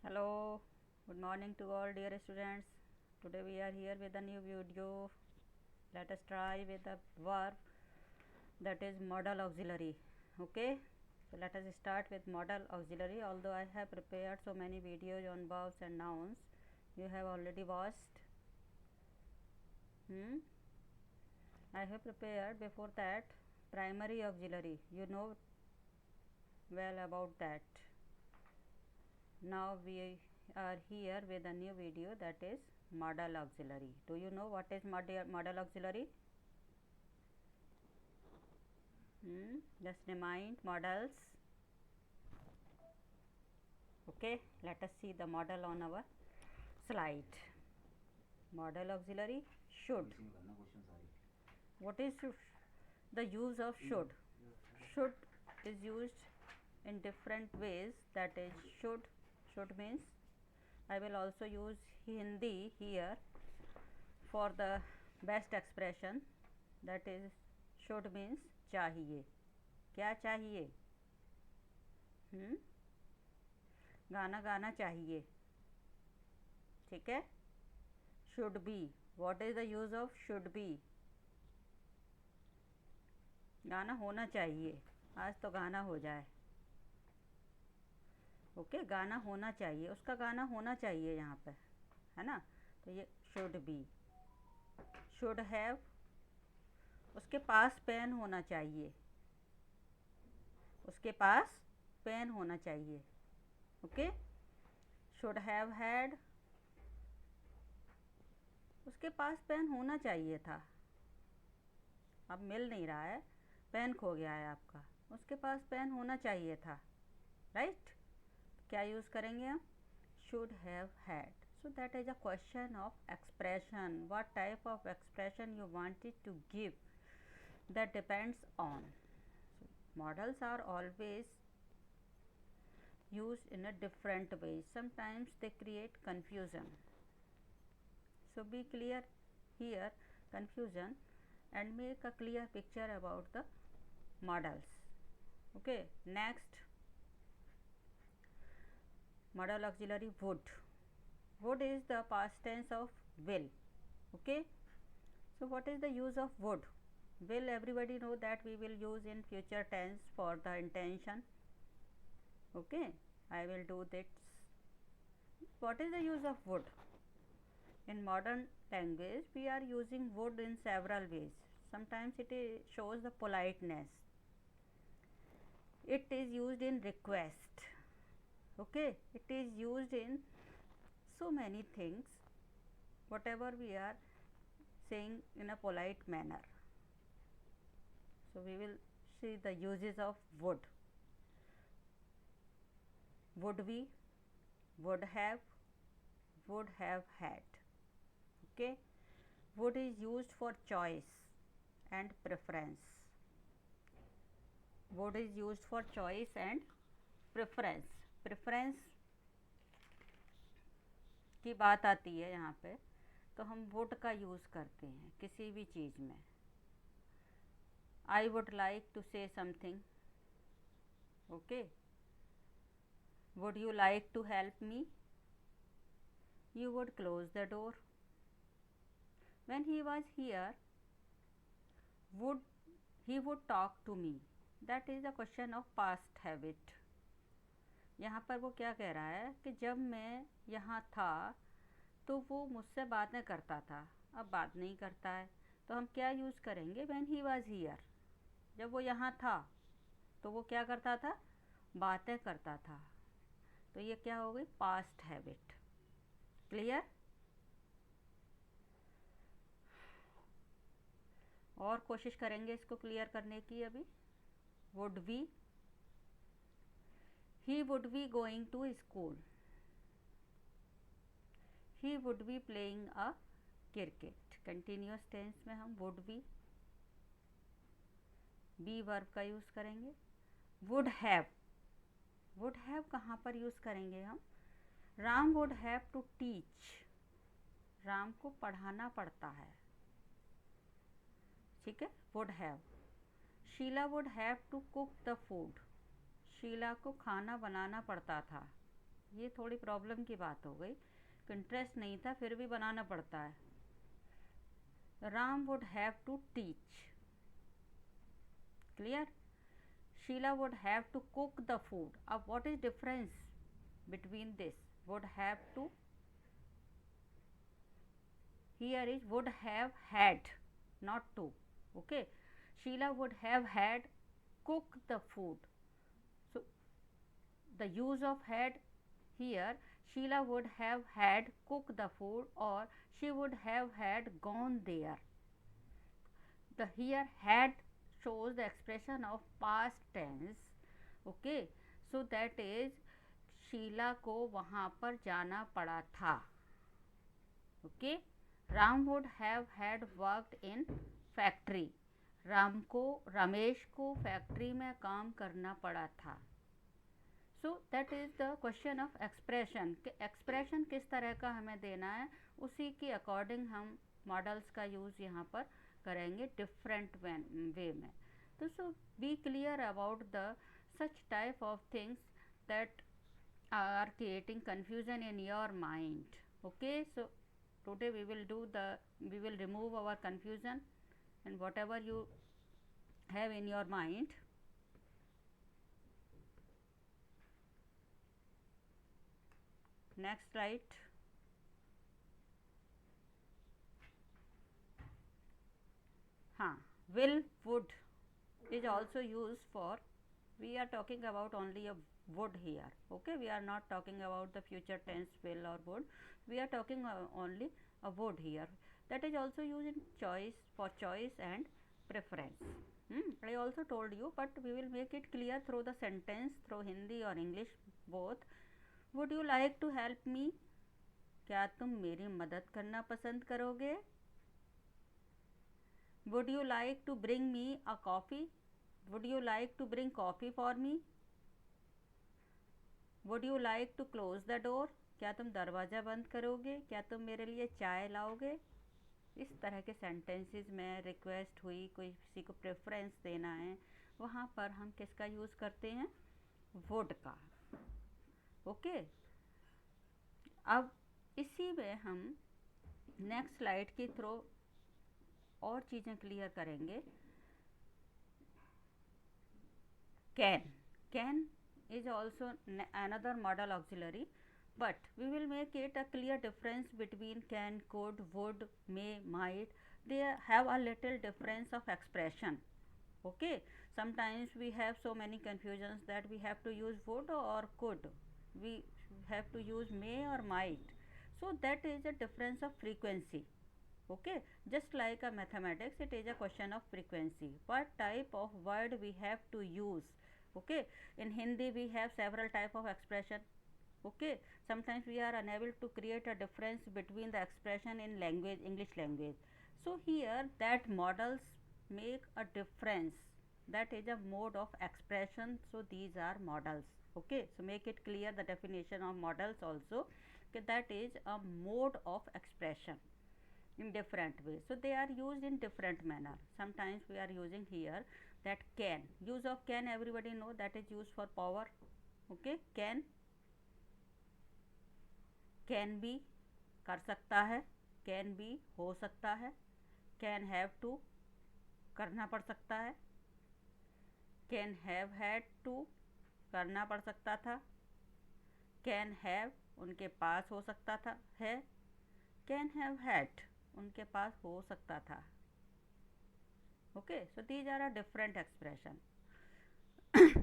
Hello, good morning to all dear students. Today we are here with a new video. Let us try with the verb that is modal auxiliary. Okay, so let us start with modal auxiliary. Although I have prepared so many videos on verbs and nouns, you have already watched. I have prepared before that primary auxiliary. You know well about that. Now we are here with a new video that is modal auxiliary. Do you know what is modal auxiliary? Just remind modals. Okay, let us see the model on our slide. Modal auxiliary should. What is the use of should? Should is used in different ways. That is should means, I will also use Hindi here for the best expression. That is should means चाहिए. क्या चाहिए? गाना गाना चाहिए. ठीक है. should be. What is the use of should be? गाना होना चाहिए. आज तो गाना हो जाए. ओके, गाना होना चाहिए. उसका गाना होना चाहिए यहाँ पे, है ना. तो ये should be. should have, उसके पास पेन होना चाहिए. उसके पास पेन होना चाहिए. ओके. should have had, उसके पास पेन होना चाहिए था. अब मिल नहीं रहा है, पेन खो गया है आपका. उसके पास पेन होना चाहिए था. राइट. क्या यूज़ करेंगे हम? should have had. So that is a question of expression. What type of expression you wanted to give, that depends on. So modals are always used in a different way. Sometimes they create confusion. So be clear here confusion and make a clear picture about the modals. Okay, next modal auxiliary would. Would is the past tense of will. Okay, so what is the use of would? Will, everybody know that we will use in future tense for the intention. Okay, I will do this. What is the use of would? In modern language we are using would in several ways. Sometimes it shows the politeness. It is used in request. Okay, it is used in so many things, whatever we are saying in a polite manner. So we will see the uses of would. Would we, would have had. Okay, would is used for choice and preference. Would is used for choice and preference. Preference की बात आती है यहाँ पे, तो हम would का use करते हैं किसी भी चीज़ में. I would like to say something. Okay, would you like to help me? You would close the door. When he was here, he would talk to me. That is a question of past habit. यहाँ पर वो क्या कह रहा है कि जब मैं यहाँ था तो वो मुझसे बातें करता था. अब बात नहीं करता है, तो हम क्या यूज़ करेंगे? when he was here. जब वो यहाँ था तो वो क्या करता था? बातें करता था. तो ये क्या हो गई? Past habit. क्लियर? और कोशिश करेंगे इसको क्लियर करने की. अभी would be, he would be going to school. He would be playing a cricket. Continuous tense में हम वुड बी वर्ब का यूज़ करेंगे. Would have. वुड हैव कहाँ पर यूज़ करेंगे हम? Ram would have to teach. Ram को पढ़ाना पड़ता है. ठीक है, would have. Sheela would have to cook the food. Sheila को खाना बनाना पड़ता था. ये थोड़ी प्रॉब्लम की बात हो गई, इंटरेस्ट नहीं था फिर भी बनाना पड़ता है. Ram would have to teach. Clear? Sheila would have to cook the food. अब what is difference between this? Would have to, here is would have had, not to. Okay. Sheila would have had cook the food. So the use of had here, Sheila would have had cooked the food, or she would have had gone there. The here had shows the expression of past tense. Okay, so that is Sheila को वहाँ पर जाना पड़ा था. Okay, Ram would have had worked in factory. Ramesh को factory में काम करना पड़ा था. So that is the question of expression. Expression किस तरह का हमें देना है, उसी के अकॉर्डिंग हम मॉडल्स का यूज़ यहाँ पर करेंगे डिफरेंट वे में. तो so be clear about the such type of things that are creating confusion in your mind. Okay, so today we will remove our confusion and whatever you have in your mind. Next slide. Will, would is also used for, we are talking about only a would here. Okay, we are not talking about the future tense will or would, we are talking only a would here. That is also used in choice, for choice and preference. I also told you, but we will make it clear through the sentence, through Hindi or English both. Would you like to help me? क्या तुम मेरी मदद करना पसंद करोगे? Would you like to bring me a coffee? Would you like to bring coffee for me? Would you like to close the door? क्या तुम दरवाज़ा बंद करोगे? क्या तुम मेरे लिए चाय लाओगे? इस तरह के सेंटेंसेस में रिक्वेस्ट हुई, कोई किसी को प्रेफरेंस देना है, वहाँ पर हम किसका यूज़ करते हैं? वुड का. ओके, अब इसी में हम नेक्स्ट स्लाइड के थ्रू और चीज़ें क्लियर करेंगे. Can is also another modal auxiliary, but we will make it a clear difference between can, could, would, may, might. They have a little difference of expression. Okay, sometimes we have so many confusions that we have to use would or could, we have to use may or might. So that is a difference of frequency. Okay, just like a mathematics, it is a question of frequency, what type of word we have to use. Okay, in Hindi we have several type of expression. Okay, sometimes we are unable to create a difference between the expression in language, English language. So here that models make a difference, that is a mode of expression. So these are models. Okay, so make it clear the definition of models also, that is a mode of expression in different ways. So they are used in different manner. Sometimes we are using here that can. Use of can everybody know, that is used for power. Okay, can be कर सकता है, can be हो सकता है, can have to करना पड़ सकता है, can have had to करना पड़ सकता था, can have उनके पास हो सकता था है, can have had उनके पास हो सकता था. Okay, so these are a different expression.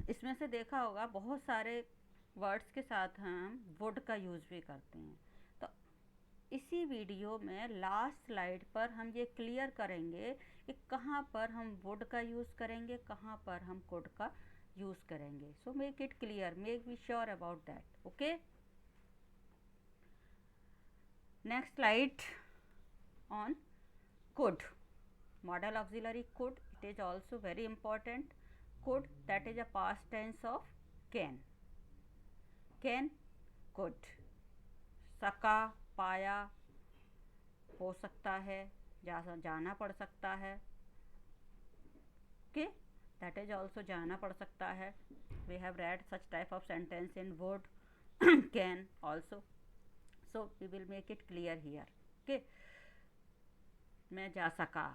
इसमें से देखा होगा बहुत सारे वर्ड्स के साथ हम वुड का यूज़ भी करते हैं. तो इसी वीडियो में लास्ट स्लाइड पर हम ये क्लियर करेंगे कि कहाँ पर हम वुड का यूज़ करेंगे, कहाँ पर हम कुड का यूज़ करेंगे. So make it clear, make be sure about that. Okay, next slide on could. Modal auxiliary could, it is also very important. Could, that is a past tense of can. Could. सका, पाया, हो सकता है, जाना पड़ सकता है. Okay, that is also जाना पड़ सकता है. We have read such type of sentence in would, can also. So we will make it clear here. Okay, मैं जा सका,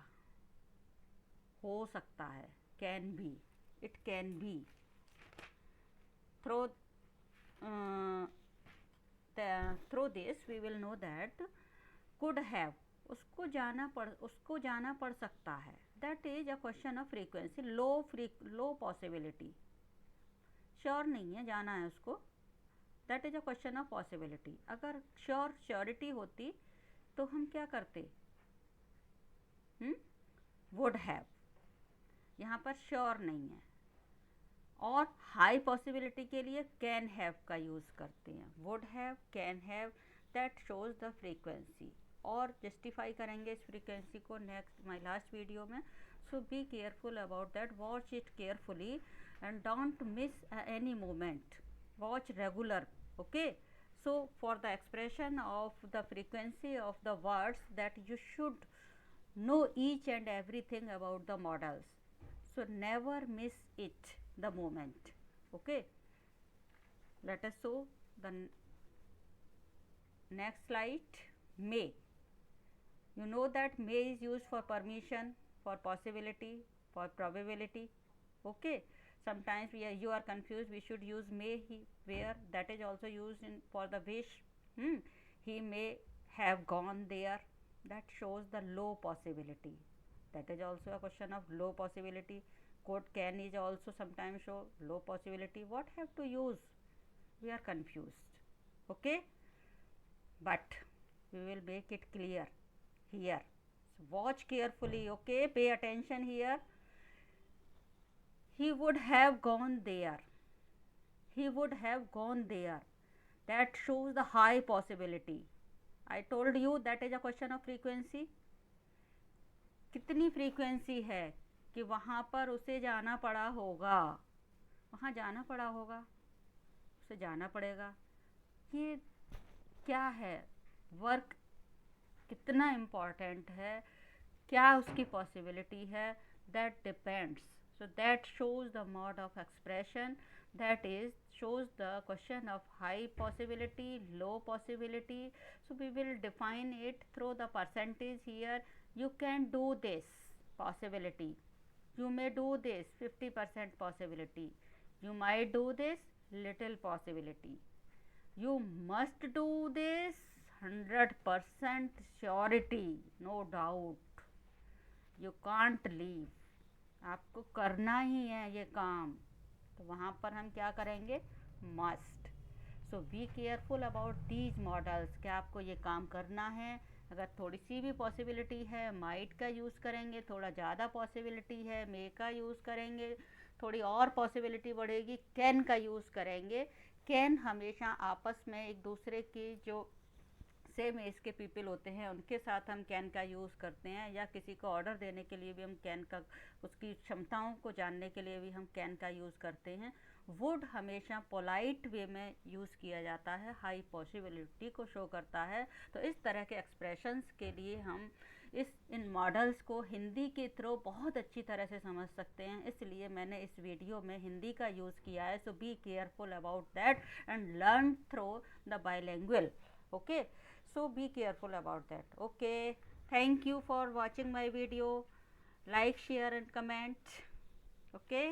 हो सकता है, can be, it can be. Through through this we will know that could have, उसको जाना पड़ सकता है. That is a question of frequency. low possibility, sure नहीं है, जाना है उसको. That is a question of possibility. अगर श्योरिटी होती तो हम क्या करते, वुड हैव. यहाँ पर श्योर नहीं है. और हाई पॉसिबिलिटी के लिए कैन हैव का यूज़ करते हैं. Would have, can have, that shows the frequency. और जस्टिफाई करेंगे इस फ्रीक्वेंसी को नेक्स्ट माय लास्ट वीडियो में. So be careful about that. Watch it carefully and don't miss any moment. Watch regular. Okay, so for the expression of the frequency of the words, that you should know each and everything about the models. So never miss it, the moment. Okay, let us show the next slide. May. You know that may is used for permission, for possibility, for probability. Okay, sometimes you are confused, we should use may where, that is also used for the wish. He may have gone there, that shows the low possibility. That is also a question of low possibility. Could, can is also sometimes show low possibility. What have to use, we are confused. Okay, but we will make it clear here. So watch carefully. Okay, pay attention here. He would have gone there. He would have gone there. That shows the high possibility. I told you that is a question of frequency. कितनी frequency है कि वहाँ पर उसे जाना पड़ा होगा, वहाँ जाना पड़ा होगा, उसे जाना पड़ेगा. ये क्या है, वर्क कितना इम्पॉर्टेंट है, क्या उसकी पॉसिबिलिटी है, that depends. So that shows the mode of expression, that is shows the question of high possibility, low possibility. So we will define it through the percentage here. You can do this possibility, you may do this 50% possibility, you might do this little possibility, you must do this 100% surety, no doubt, you can't leave. आपको करना ही है ये काम, तो वहाँ पर हम क्या करेंगे, must. So be careful about these models, कि आपको ये काम करना है. अगर थोड़ी सी भी पॉसिबिलिटी है, माइट का यूज़ करेंगे. थोड़ा ज़्यादा पॉसिबिलिटी है, मे का यूज़ करेंगे. थोड़ी और पॉसिबिलिटी बढ़ेगी, कैन का यूज़ करेंगे. कैन हमेशा आपस में एक दूसरे की जो सेम एज के पीपल होते हैं उनके साथ हम कैन का यूज़ करते हैं, या किसी को ऑर्डर देने के लिए भी हम कैन का, उसकी क्षमताओं को जानने के लिए भी हम कैन का यूज़ करते हैं. वुड हमेशा पोलाइट वे में यूज़ किया जाता है, हाई पॉसिबिलिटी को शो करता है. तो इस तरह के एक्सप्रेशंस के लिए हम इन मॉडल्स को हिंदी के थ्रू बहुत अच्छी तरह से समझ सकते हैं, इसलिए मैंने इस वीडियो में हिंदी का यूज़ किया है. So be careful about that and learn through the bilingual. Okay, so be careful about that. Okay, thank you for watching my video. Like, share and comment. Okay.